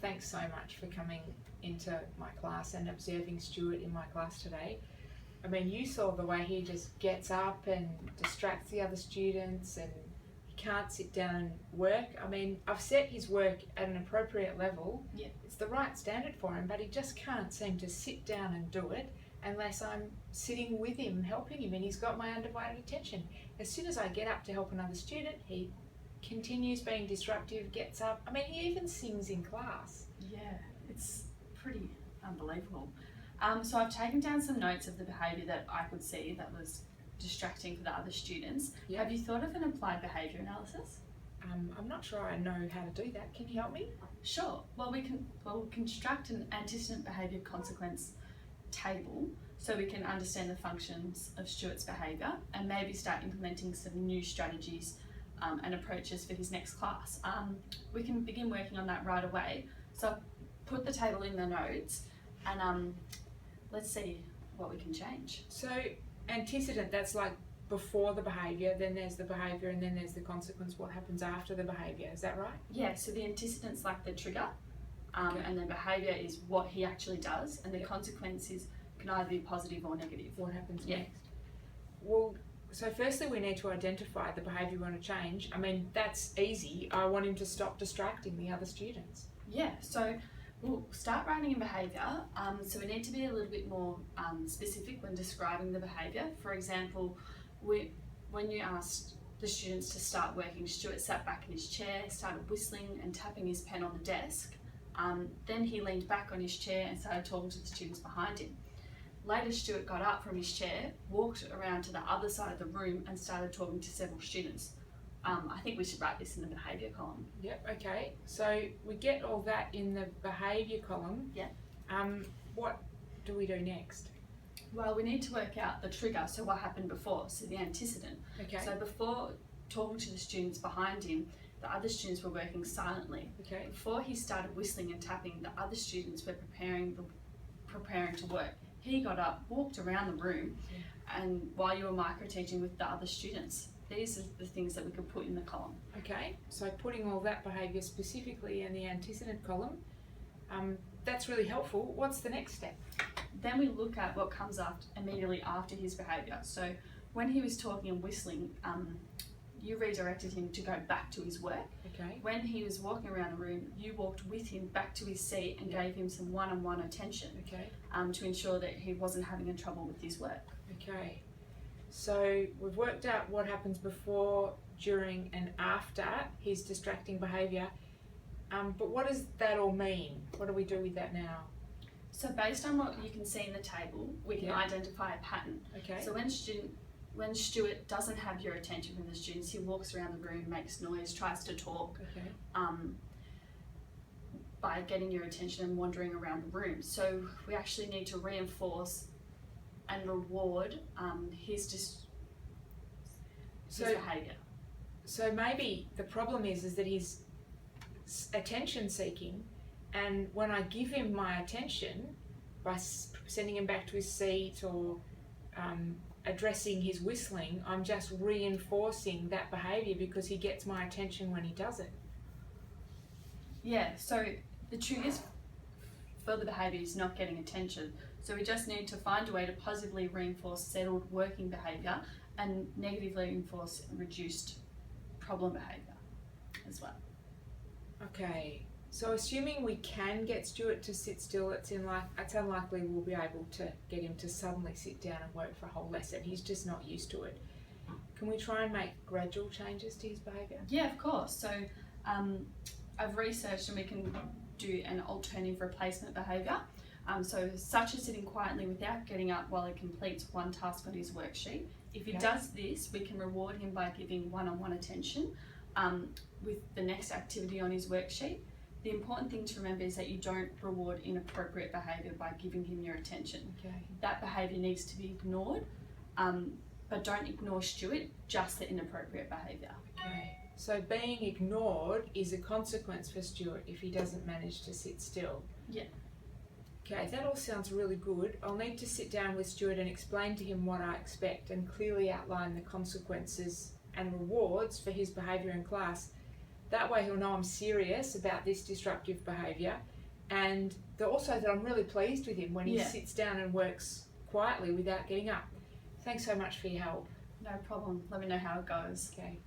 thanks so much for coming into my class and observing Stuart in my class today. I mean, you saw the way he just gets up and distracts the other students and he can't sit down and work. I mean, I've set his work at an appropriate level. Yeah. It's the right standard for him, but he just can't seem to sit down and do it unless I'm sitting with him, helping him, and he's got my undivided attention. As soon as I get up to help another student, he continues being disruptive, gets up. I mean, he even sings in class. Yeah, it's pretty unbelievable. So I've taken down some notes of the behaviour that I could see that was distracting for the other students. Yeah. Have you thought of an applied behaviour analysis? I'm not sure I know how to do that. Can you help me? Sure. Well, we'll construct an antecedent behaviour consequence table so we can understand the functions of Stuart's behaviour and maybe start implementing some new strategies and approaches for his next class. We can begin working on that right away. So I've put the table in the notes and let's see what we can change. So antecedent, that's like before the behaviour, then there's the behaviour, and then there's the consequence, what happens after the behaviour, is that right? Yeah, so the antecedent's like the trigger, Okay. and the behaviour is what he actually does, and the consequences can either be positive or negative. What happens Yeah. next? Well, so firstly we need to identify the behaviour we want to change. I mean, that's easy. I want him to stop distracting the other students. Yeah, so we'll start writing in behaviour, so we need to be a little bit more specific when describing the behaviour. For example, when you asked the students to start working, Stuart sat back in his chair, started whistling and tapping his pen on the desk. Then he leaned back on his chair and started talking to the students behind him. Later, Stuart got up from his chair, walked around to the other side of the room and started talking to several students. I think we should write this in the behaviour column. Yep, okay. So we get all that in the behaviour column. Yeah. What do we do next? Well, we need to work out the trigger, so what happened before, so the antecedent. Okay. So before talking to the students behind him, the other students were working silently. Okay. Before he started whistling and tapping, the other students were preparing to work. He got up, walked around the room, and while you were micro-teaching with the other students. These are the things that we could put in the column. Okay, so putting all that behaviour specifically in the antecedent column, that's really helpful. What's the next step? Then we look at what comes immediately after his behaviour. So when he was talking and whistling, you redirected him to go back to his work. Okay. When he was walking around the room, you walked with him back to his seat and gave him some one-on-one attention Okay. to ensure that he wasn't having any trouble with his work. Okay. So we've worked out what happens before, during and after his distracting behaviour, but what does that all mean? What do we do with that now? So based on what you can see in the table, we can Yeah. identify a pattern. Okay. So when Stuart doesn't have your attention from the students, he walks around the room, makes noise, tries to talk, Okay. by getting your attention and wandering around the room. So we actually need to reinforce and reward his behaviour. So maybe the problem is that he's attention seeking, and when I give him my attention by sending him back to his seat or addressing his whistling, I'm just reinforcing that behaviour because he gets my attention when he does it. Yeah, so the triggers for the behaviour is not getting attention. So we just need to find a way to positively reinforce settled working behaviour and negatively reinforce reduced problem behaviour as well. Okay, so assuming we can get Stuart to sit still, it's unlikely we'll be able to get him to suddenly sit down and work for a whole lesson. He's just not used to it. Can we try and make gradual changes to his behaviour? Yeah, of course. So I've researched and we can do an alternative replacement behaviour. So such as sitting quietly without getting up while he completes one task on his worksheet. If he does this, we can reward him by giving one-on-one attention with the next activity on his worksheet. The important thing to remember is that you don't reward inappropriate behaviour by giving him your attention. Okay. That behaviour needs to be ignored, but don't ignore Stuart, just the inappropriate behaviour. Okay. So being ignored is a consequence for Stuart if he doesn't manage to sit still. Yeah. Okay, that all sounds really good. I'll need to sit down with Stuart and explain to him what I expect and clearly outline the consequences and rewards for his behaviour in class. That way he'll know I'm serious about this disruptive behaviour, and also that I'm really pleased with him when he sits down and works quietly without getting up. Thanks so much for your help. No problem. Let me know how it goes. Okay.